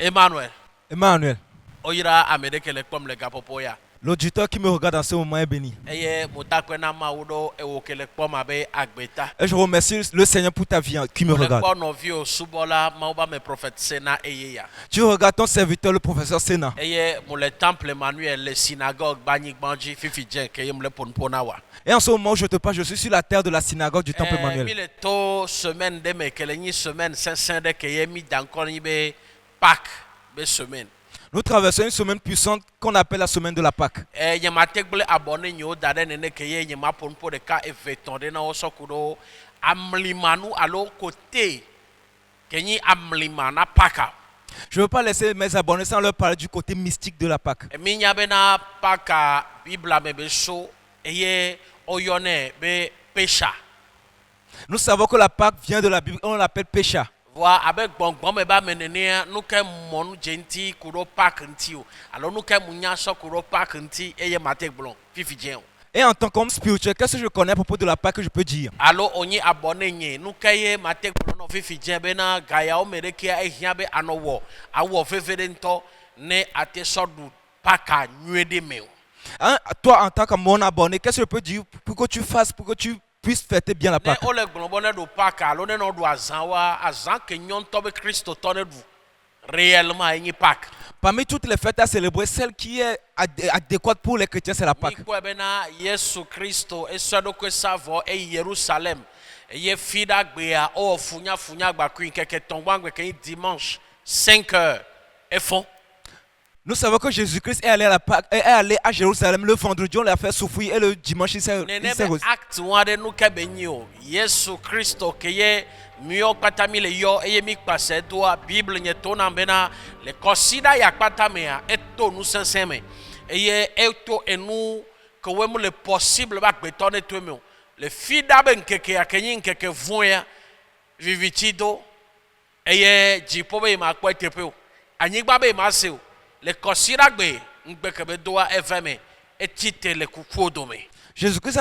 Emmanuel. Emmanuel, Oyira amedekele kpom le gapopoya. l'auditeur qui me regarde en ce moment est béni. Eye mutakwena maudo ewokele kpom abe agbeta. Et je remercie le Seigneur pour ta vie qui me Le regarde. kpom novio subola mauba me prophète Sena eyeya. Tu regardes ton serviteur, le professeur Sena. Eye mo le temple Emmanuel, le synagogue Bani Gbanji Fifi Djen keye mo le ponponawa. Et en ce moment où je te parle, je suis sur la terre de la synagogue du temple Emmanuel. Mi le to semaine de me kele ni semaine 500 de keye mi dankon ni be Pâques be semaine. Nous traversons une semaine puissante qu'on appelle la semaine de la Pâque. Nyama tegbele abonné nyo dade nene keye nyama ponpo de ka efetonde na osokuro amlimanu alo côté kenyi amlimana paka. Je ne veux pas laisser mes abonnés sans leur parler du côté mystique de la Pâque. Minya bena paka bibla mebe so eye oyone be pesha. Nous savons que la Pâque vient de la Bible, on l'appelle Pécha. Wa avec bongbon me ba menene nous ke monu jenti kuro pak nti o alors nous ke munya so kuro pak nti eye matekblon fifi dien. Et en tant qu'homme spirituel, qu'est-ce que je connais à propos de la Pâque que je peux dire? Alors on y abonné nye nous ke ye matekblon no fifi dien bena gaya o merekia ehia be anowo awo fefedento ne ate sodu paka nwede me. Hein, toi, en tant que mon abonné, qu'est-ce que je peux dire pour que tu fasses, pour que tu puisses fêter bien la Ne Pâque? ole globone do paka alo ne no do azan ke nyon tobe Christo tonne du réellement eni Pâques. Parmi toutes les fêtes à célébrer, celle qui est adéquate pour les chrétiens, c'est la Pâque. Mikwe bena Yesu Christo esodo ko savo e Jerusalem ye fida gbea o funya gba kuin keke tongwangwe ke dimanche 5h et fond. Nous savons que Jésus-Christ est allé à la Pâque, est allé à Jérusalem le vendredi, on l'a fait souffrir et le dimanche il s'est Acte wade nou ke benyo Yesu Christo ke ye mio patami le yo e mi passe doa Bible nye tona bena le kosida ya patamea eto nou senseme eye eto enu que wemu le possible ba betone twemio le fida ben keke ya kenyin keke voya vivitido eye jipo be ma kwetepeo anyigba be ma seo le kosida gbe ngbekebe doa eveme etite le kukodome. Jésus-Christ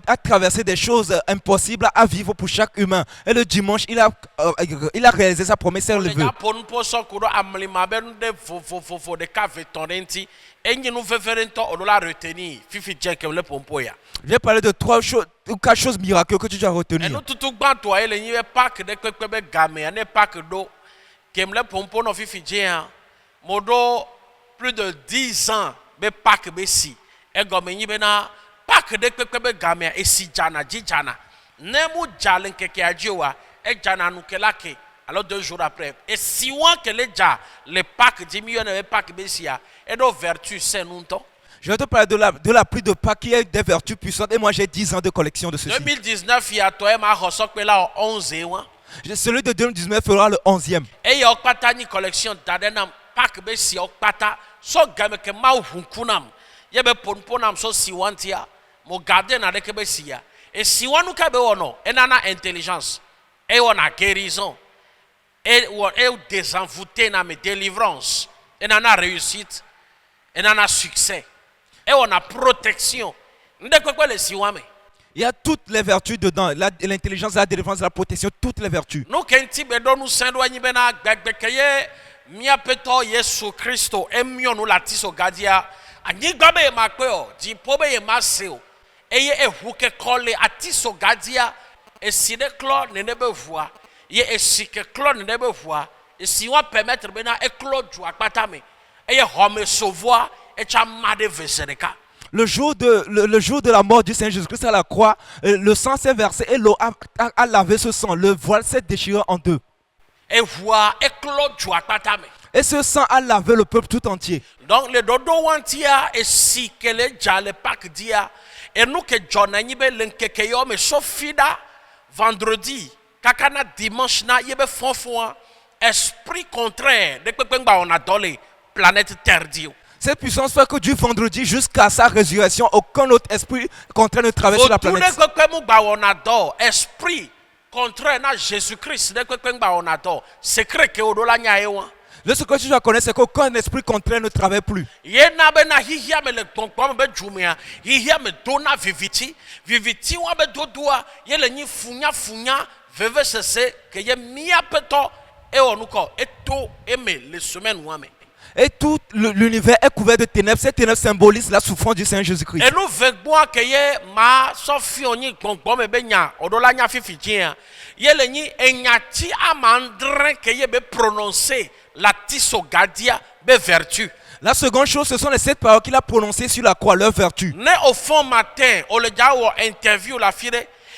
a traversé des choses impossibles à vivre pour chaque humain. Et le dimanche, il a réalisé sa promesse et le vœu. Je vais parler de 3 choses ou 4 choses miraculeuses que tu dois retenir. Plus de 10 ans, Pâques de kwekwe gamia esi jana jijana nemu jalen keke adiowa e jana nukelake alors 2 jours après et si on que les ja les Pâques diminuent les Pâques besia et nos vertus c'est nous temps. Je vais te parler de la pluie de Pâques qui a des vertus puissantes et moi j'ai 10 ans de collection de ceci. 2019 il y a toi ma resokwe là 11 mois. Celui de 2019 fera le 11e. Et il y a pas ni collection d'adena Pâques besia okpata so game ke ma hunkunam yebe ponponam so siwantia mo garder na dekebe sia et si wanu ka be wono enana intelligence et wona guérison et désenvoûté na me délivrance enana réussite enana succès et on a protection ndekwe le siwame. Il y a toutes les vertus dedans, l'intelligence, la délivrance, la protection, toutes les vertus. Nous kenti be do nous sendo anyi be na gbekeye mia peto Yesu Christo emio no latiso gadia anyigba be makpeo di pobe ye maseo eye ehuke kole atiso gadia eside klo nenebe voa ye esike klo nenebe voa esi wa permettre be na eklo ju akpata me eye home sovoa e cha made vesereka. Le jour de la mort du Seigneur Jésus-Christ à la croix, le sang s'est versé et l'eau a lavé ce sang. Le voile s'est déchiré en deux. Et voa eklo ju akpata me. Et ce sang a lavé le peuple tout entier. Donc le dodo wantia et si que le jale Pâques dia et nous que John anibe lenkeke yo me sofida vendredi kakana dimanche na yebe fonfon esprit contraire de pepengba on a dolé planète terre dio. Cette puissance fait que du vendredi jusqu'à sa résurrection, aucun autre esprit contraire ne traverse la planète. Tout le pepengba on adore esprit contraire na Jésus-Christ de pepengba on adore secret que odola nyaewa. Le secret que tu dois connaître, c'est qu'aucun esprit contraire ne travaille plus. et on nous ko eto eme les semaines ouame. Et tout l'univers est couvert de ténèbres. Ces ténèbres symbolisent la souffrance du Seigneur Jésus-Christ. Et nous vegbon que ye ma sofioni gbongbon me be nya odola nya fifitien ye le ni enyati amandre que ye be prononcer la tisogadia be vertu. La seconde chose, ce sont les 7 paroles qu'il a prononcées sur la croix, leur vertu. Ne au fond matin, on le jawo interview la fille.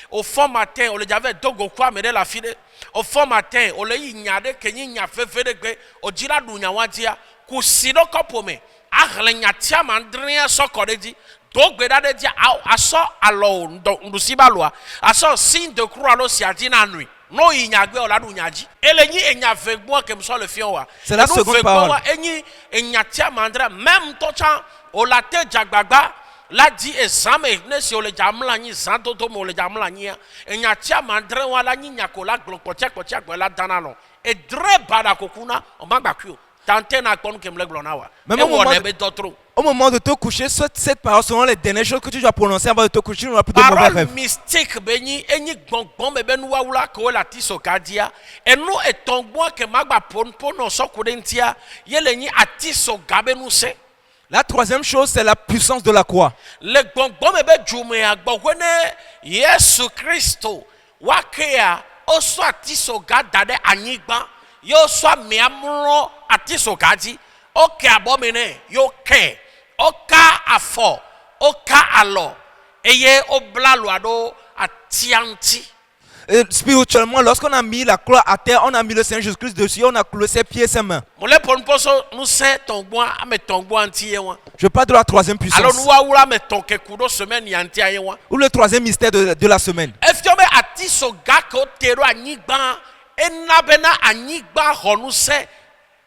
Au fond matin, on le javait dogo kwa me de la fille. Au fond matin, on le yinyade que nya fefede gbe o jira dunya wadia ku sido kopome. Ahlenya tia mandria sokoreji. Dogbe da de dia aso alo ndusibalwa. Aso signe de croix lo siadina nuit. No inyagbe oladu nyaji elenyi enyavegbo kem so le fion. C'est la seconde parole. Enyi enyatia mandra même tocha olate jagbagba la di examen ne si ole jamla nyi santo to mo le jamla nyi enyatia mandra wala nyi nyakola glonkotia kotia la danalo e dre bada kokuna o magbaku tante na konu kem le glona wa Même e au moment wona de- be dotro. Au moment de te coucher, cette parole seront les dernières choses que tu dois prononcer avant de te coucher. Tu n'auras plus de mauvais Parole rêves. mystique benyi enyi gbongbon me be nuwa wula ko la tiso kadia enu etongbo ke magba pono sokudentia yele nyi atiso gabe nu se La troisième chose, c'est la puissance de la croix. le gbongbon me be jume agbogwene Yesu Kristo wakea oso atiso gada de anyigba yo so miamro atiso gadi oke abomene yo ke oka afo oka alo eye oblalo ado atianti. Et spirituellement, lorsqu'on a mis la croix à terre, on a mis le Seigneur Jésus-Christ dessus, on a cloué ses pieds et ses mains. Mole pon poso nous se tongbo ame tongbo anti yewa. Je parle de la troisième Alors puissance. nous wawula me tonke kudo semaine yanti yewa. Ou le troisième mystère de la semaine. Efiobe atiso gako tero anigba enabena anigba honu se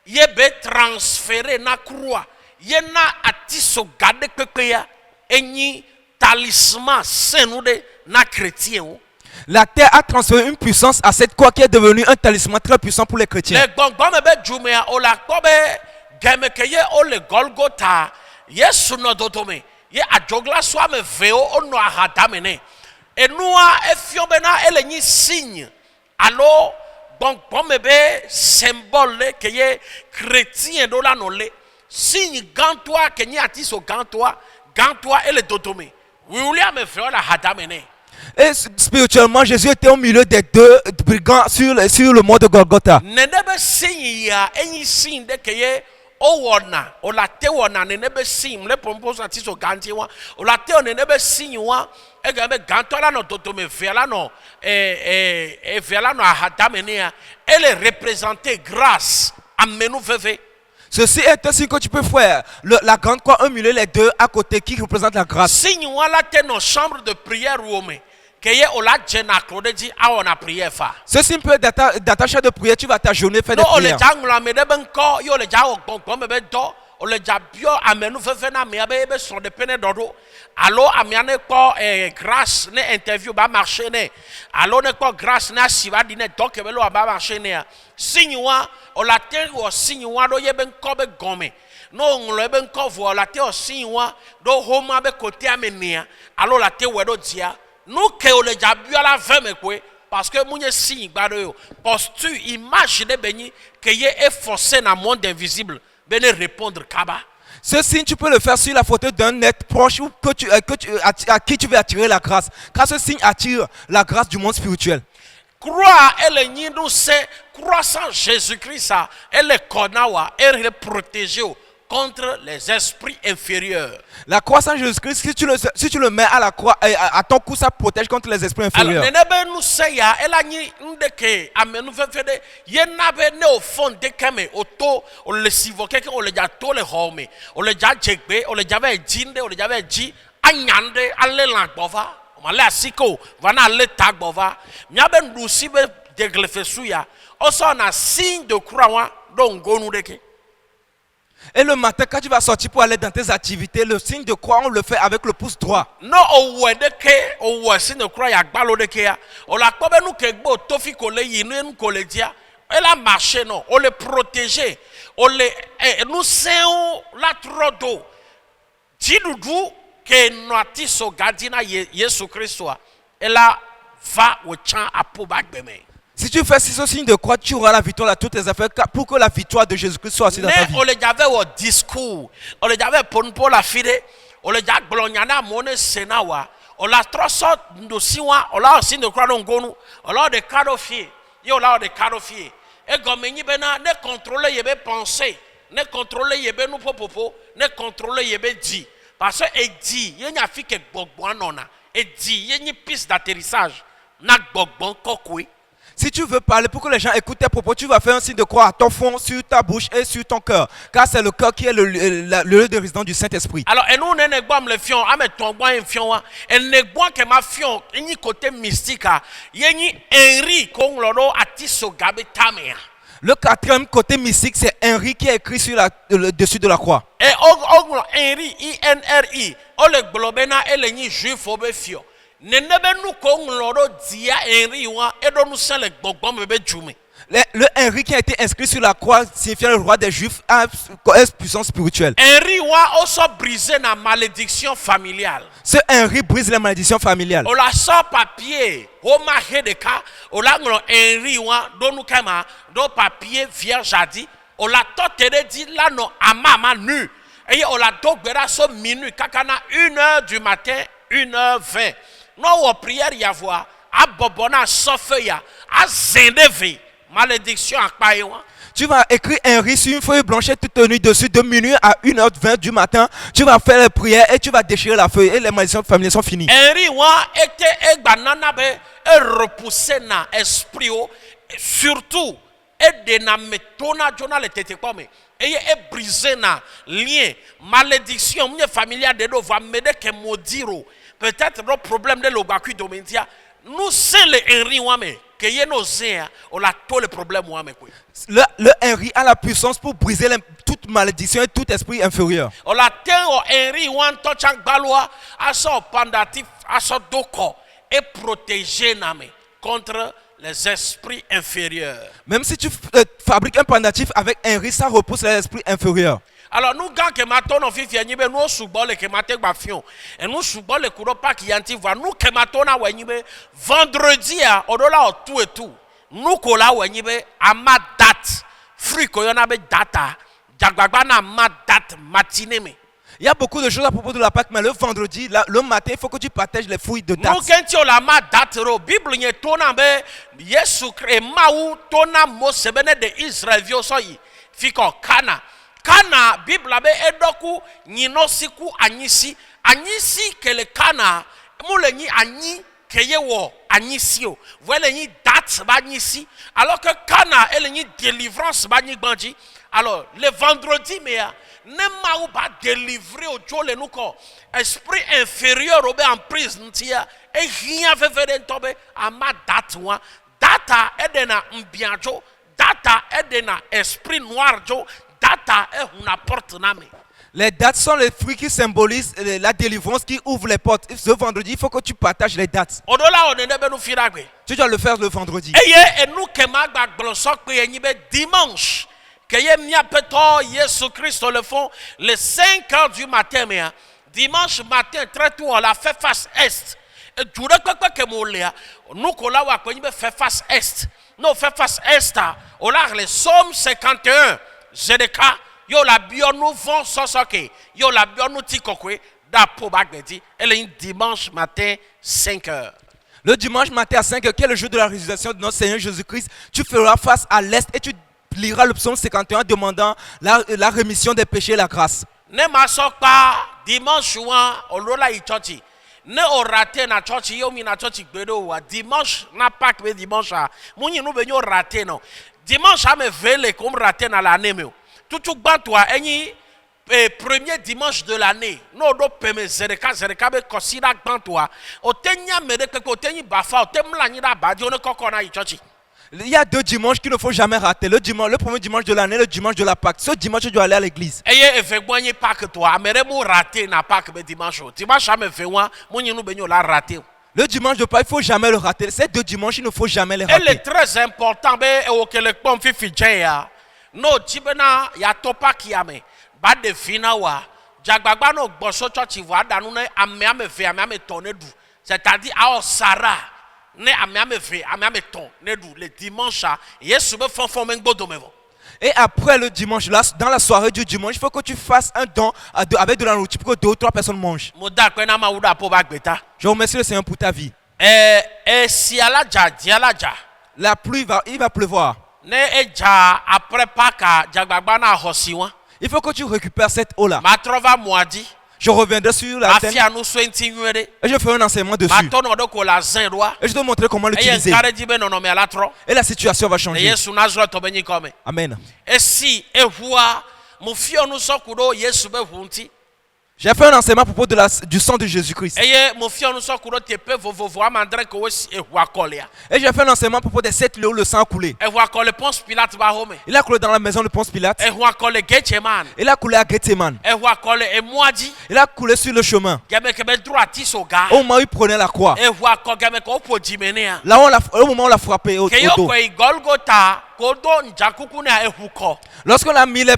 yebe transféré na croix. Yena atiso gade pepeya enyi talisman senude na chrétien wo. La terre a transféré une puissance à cette croix qui est devenue un talisman très puissant pour les chrétiens. Le gbongbon me be jumea o la kobe game ke ye o le Golgotha Yesu no dotome ye adjogla so ame veo ono ahadamene enua efiobe na elenyi signe alo gbongbon me be symbole ke ye chrétien do la no le signe gantoa ke ni atiso gantoa ele dotome William me veo la hadamene. Et spirituellement, Jésus était au milieu des 2 brigands sur le mont de Golgotha. Nenebe signe ya enyi signe de keye owona olate wona nenebe signe le pomposo atiso ganti wa olate o nenebe signe wa egabe ganto la no totome vela no vela no ahadamenia elle représenter grâce amenu veve. Ceci est un signe que tu peux faire. La grande croix au milieu, les 2 à côté qui représentent la grâce. Signe wa la te no chambre de prière wome keye ola jena klodeji awona prière fa. Ce signe peut être d'attacher de prière, tu vas t'agenouiller, faire des No ole prières. jangla me debe nko yo le jawo gbongbon me be do ole jabio amenu fefe na me be so de pene dodo allo amiane ko grâce ne interview ba marché ne allo ne ko grâce na siva di ne donc be lo ba marché ne signe wa ola te wo signe wa do ye be nko be gome no nglo be nko vo ola te o signe wa do homa be kote amenia allo la te we do dia no ke ole jabio la ve me kwe. Parce que mon signe badoyo posture image de beni que y est forcé dans le monde invisible venez répondre kaba. Ce signe, tu peux le faire sur la photo d'un être proche ou à qui tu veux attirer la grâce. Car ce signe attire la grâce du monde spirituel. Croix, elle est ni nous c'est croissant Jésus-Christ, elle est konawa, elle est protégée contre les esprits inférieurs. La croix sans Jésus-Christ, si tu le mets à la croix, à ton cou, ça protège contre les esprits inférieurs. Alors, nenebe nous c'est ya, elle a ni ndeke amenu fefede, yenabe ne au fond de kame auto, on le sivoke, on le jato le home, on le jajekbe, on le jave jinde, on le jave ji, anyande, alle langbova, on le asiko, vana alle tagbova, miabe ndusi be deglefesuya, also on a signe de croix, donc gonu deke. Et le matin, quand tu vas sortir pour aller dans tes activités, le signe de croix, on le fait avec le pouce droit. No owe deke owe signe de croix ya gbalo deke ya. O la kobe nou kegbo tofi kole yinu nou kole dia. Elle a marché non, on le protéger. On le nous c'est la trodo. Jidudu ke noti so gadina Yesu Kristo. Elle a va au champ apo bagbeme. Si tu fais ce signe de croix, tu auras la victoire à toutes tes affaires pour que la victoire de Jésus-Christ soit aussi dans ta vie. Ne olejave wo discours olejave ponpo la fide oleja glonyana mone senawa ola troso ndosiwa ola signe de croix ngonu ola de carofie ye ola de carofie e gomenyi bena ne contrôler yebe penser ne contrôler yebe nu popopo ne contrôler yebe di parce que e di ye nya fi ke gbogbo anona e di ye ni piste d'atterrissage na gbogbo kokwe. Si tu veux parler pour que les gens écoutent tes propos, tu vas faire un signe de croix à ton fond, sur ta bouche et sur ton cœur. Car c'est le cœur qui est le lieu de résidence du Saint-Esprit. Alors, et nous, ne gbam le fion, ame ton bois fion, et ne gbam que ma fion, ni côté mystique, yeni Henri kong loro atiso gabe tamea. Le quatrième côté mystique, c'est Henri qui est écrit sur le dessus de la croix. Et Henri, I-N-R-I, o le globena et le ni juif obe fio. Ne nebe nous kong loro dia Henri wa, et don nous sent le gbogbo mebe jume. Le Henri qui a été inscrit sur la croix, signifiant le roi des Juifs, a une puissance spirituelle. Henri wa aussi brisé la malédiction familiale. Ce Henri brise les malédictions familiales. On la sort papier, on m'a de cas, on l'a Henri wa, don kema, don papier vierge a dit, on l'a toté dit là non à maman nu. Et on l'a donc verra ce minute, kakana 1h du matin, 1h20. Non, on prière y avoir, à bobona sofeya, à zendeve. Malédiction à Païwan. Tu vas écrire Henri sur une feuille blanche toute tenue dessus de minuit à 1h20 du matin. Tu vas faire les prières et tu vas déchirer la feuille et les malédictions familiales sont finies. Henri wa était bananabe et repoussé na esprit surtout et de na metona jona le tete comme et brisé na lien malédiction familiale de do va m'aider que maudire peut-être le problème de l'obaku domentia nous c'est le Henri wa mais que y nos on a tous les problèmes le Henri a la puissance pour briser toute malédiction et tout esprit inférieur. On a Henri one touchant balois à son pendatif à son doko et protéger name contre les esprits inférieurs. Même si tu fabriques un pendatif avec Henri, ça repousse les esprits inférieurs. Alors nous quand que maton on fait nibe nous soubole que maté bafion et nous soubole kuro pas qui anti voix nous que maton na wenibe vendredi a odola tout et tout nous kola wenibe ama date fruit ko yona be data jagbagba na ma date matinée me. Il y a beaucoup de choses à propos de la Pâque, mais le vendredi, le matin, il faut que tu partages les fruits de date. Nous quand on la ma date ro Bible nye tona be Yesu Christ maou tona mo sebene de Israël vio soyi fiko kana Kana Bible abe edoku nyinosiku anyisi que le kana mule ni anyi keye wo anyisi o voilà ni date ba anyisi alors que kana elle ni délivrance ba ni bandji alors le vendredi mais ne ma ou ba délivrer au jole nous ko esprit inférieur obe en prise ntia et rien fait faire tomber à ma date wa data edena mbianjo data edena esprit noir jo data est une porte name. Les dates sont les fruits qui symbolisent la délivrance qui ouvre les portes. Ce vendredi, il faut que tu partages les dates. Tu dois le faire le vendredi. Et nous dimanche, que Jésus Christ le font les 5 heures du matin. Dimanche matin, très tôt, on l'a fait face est. Et nous fait face est. Nous fait face est. On a les Psaumes 51. Zedeka yo la bio nous vont sosoke yo la bio nous tikokwe da po bagbedi et dimanche matin 5h. Le dimanche matin à 5h qui est le jour de la résurrection de notre Seigneur Jésus-Christ, tu feras face à l'est et tu liras le psaume 51 demandant la rémission des péchés et la grâce. Ne masokpa dimanche wa olola ichochi. Ne o raté na church yo mi na church gbedo wa dimanche na Pâques be dimanche a munyi no be nyo raté no. Dimanche à me vele comme raté dans l'année. Tout toi premier dimanche de l'année. Non, do peme zereka be kosira toi. Otenya mereke otenya bafa otemla ni da badi on kokona ichochi. Il y a 2 dimanches qu'il ne faut jamais rater. Le premier dimanche de l'année, le dimanche de la Pâque. Ce dimanche, tu dois aller à l'église. Et effectivement, Pâques toi, mais mo raté na Pâques be dimanche. Dimanche à me vewa, munyi no benyo la raté. Le dimanche de Pâques, il ne faut jamais le rater. Ces 2 dimanches, il ne faut jamais les rater. Elle est très important. No, Tibena, ya topa kiame. Ba de finawa. Jagbagba no gboso church voa danune ame ve ame tonedu. C'est-à-dire à Sarah. ne ame ve ame ton ne du le dimanche a Yesu be fonfon me gbodo me vo. Et après le dimanche, là, dans la soirée du dimanche, il faut que tu fasses un don avec de la nourriture pour que 2 ou 3 personnes mangent. Mo da ko na ma wuda po ba gbeta. Je remercie le Seigneur pour ta vie. Si alaja di alaja. La pluie il va pleuvoir. Ne eja après Pâques jagbagba na hosi won. Il faut que tu récupères cette eau-là. Ma trova moadi. Je reviendrai sur la thème Afia no so enti nwere. et je ferai un enseignement dessus. Ma tono do ko la zin doa. Et je te montrer comment Eye l'utiliser. nkare di be no no me ala tro. Et la situation va Ne changer. Yesu Nazareth to benyi come. Amen. Esi ehua mo fio no so kudo Yesu be hunti. J'ai fait un enseignement à propos du sang de Jésus-Christ. Eye mo fio no so kudo tepe vovovo amandre ko wesi ehua kolia. Et j'ai fait un enseignement à propos des 7 lieux où le sang a coulé. Ehua kole Ponce Pilate ba home. Il a coulé dans la maison de Ponce Pilate. Ehua kole Getseman. Il a coulé à Gethsemane. Ehua kole Emwadi. Il a coulé sur le chemin. Game ke be droiti so ga. Au moment où il prenait la croix. Ehua ko game ko po jimenea. Là, au moment où on l'a frappé au Ke yo dos. ko Golgotha ko do njakuku ne ehuko. Lorsqu'on a mis les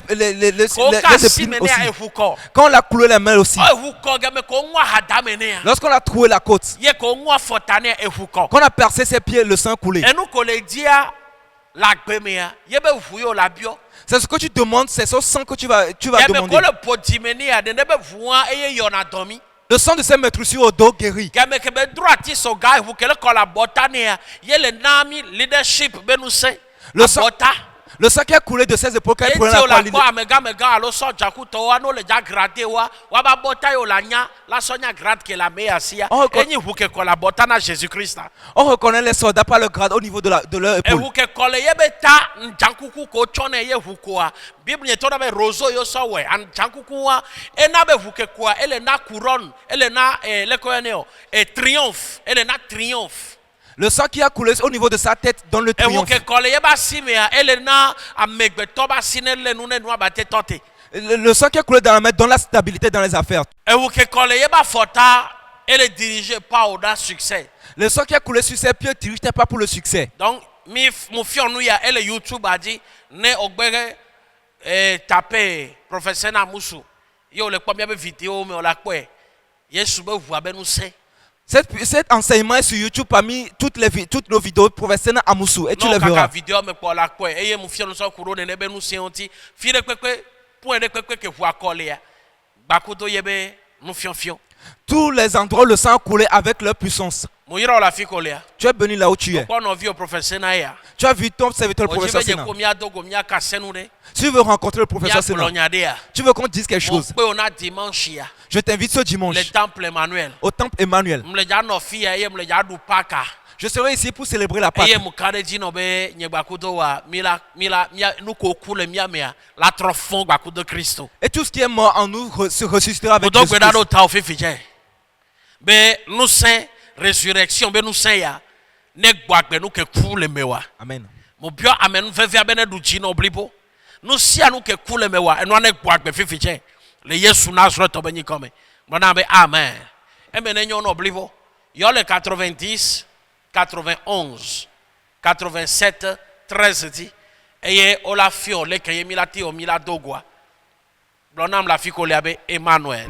Ko ka épines simene aussi. ehuko. Quand on a coulé les mains aussi. Ehuko game ko nwa hadamenea. Lorsqu'on a troué la côte. Ye ko nwa fotane ehuko. Quand on a percé ses pieds, le sang coulait. Enu ko le dia la gbemea. Ye be vuyo la bio. C'est ce que tu demandes, c'est ce sang que tu vas Ye be demander. ko le podimenia de ne be vuan eye yona domi. Le sang de ces maîtres au dos guérit. Game ke be droiti so ga ehuke le ko la botania. Ye le nami leadership benuse. Le sang- Bota. Le sang qui a coulé de ses épaules quand il prenait Eti o la la croix. ko amega mega alo so jakuto wa no le ja grade wa ba bota yo la nya la sonya grade ke la meya sia Oh, God. enyi huke ko la bota na Jésus Christ. On reconnaît les soldats par le grade au niveau de leur E épaule. huke ko le ye beta njankuku ko chone ye hukoa Bible ye to na be rozo yo so we an jankuku wa e na be huke ko ele na couronne ele na le ko ne o triomphe ele na triomphe. Le sang qui a coulé au niveau de sa tête donne le E triomphe. huke ko le ye ba simea ele na amegbeto ba sinele nu ne nu abate tote. Le sang qui a coulé dans la main donne la stabilité dans les affaires. E huke ko le ye ba fota ele dirigé pas au da succès. Le sang qui a coulé sur ses pieds ne dirigeait pas pour le succès. Donc mon fion nou ya ele YouTube a dit ne ogbere taper professeur Namusu. Yo le combien de vidéos mais on la quoi. Yesu be vous abenu se. Cet enseignement est sur YouTube parmi toutes nos vidéos de professeur Amoussou. Et tu Non le kaka verras. vidéo me pour la quoi. Et mon fion nou so kuro ne be nou se onti. Fi de kwekwe point de kwekwe que vous akole ya. Bakudo yebe nou fion. Tous les endroits où le sang a coulé avec leur puissance. Mo yira la fi kolea. Tu es béni là où tu es. Kwa no vi au professeur na ya. Tu as vu ton serviteur le professeur Ojibe je Sénat. komia dogo mia kasenu de. Si tu veux rencontrer le professeur Mia Sénat, kolonyade ya. tu veux qu'on dise quelque chose, Pe on a dimanche ya. je t'invite ce Le dimanche temple Emmanuel. au temple Emmanuel. Mle ja no fi ya ye mle ja du paka. Je serai ici pour célébrer la Pâque. Eye mukade jino be nyegbakudo wa mila nuko kule mia la trofon gbakudo Kristo. Et tout ce qui est mort en nous se ressuscitera avec Modo Jésus. gweda do ta ofifi je. Be nous saint résurrection be nous saint ya ne gbagbe nu ke kule mewa. Amen. Mo bio amen vevia be ne du jino oblibo. Nu sia nu ke kule mewa eno ne gbagbe fifi je. Le Yesu Nazareth to benyi come. Mona be amen. E me ne nyo no oblibo. Yo le 90 91 87 13 dit eye ola fio le keye milati o miladogwa blonam la fiko le abe Emmanuel.